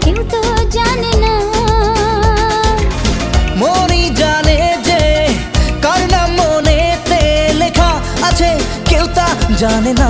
কেউ তো জানে না। মনই জানে যে কার নাম মনেতে লেখা আছে, কেউ তা জানে না।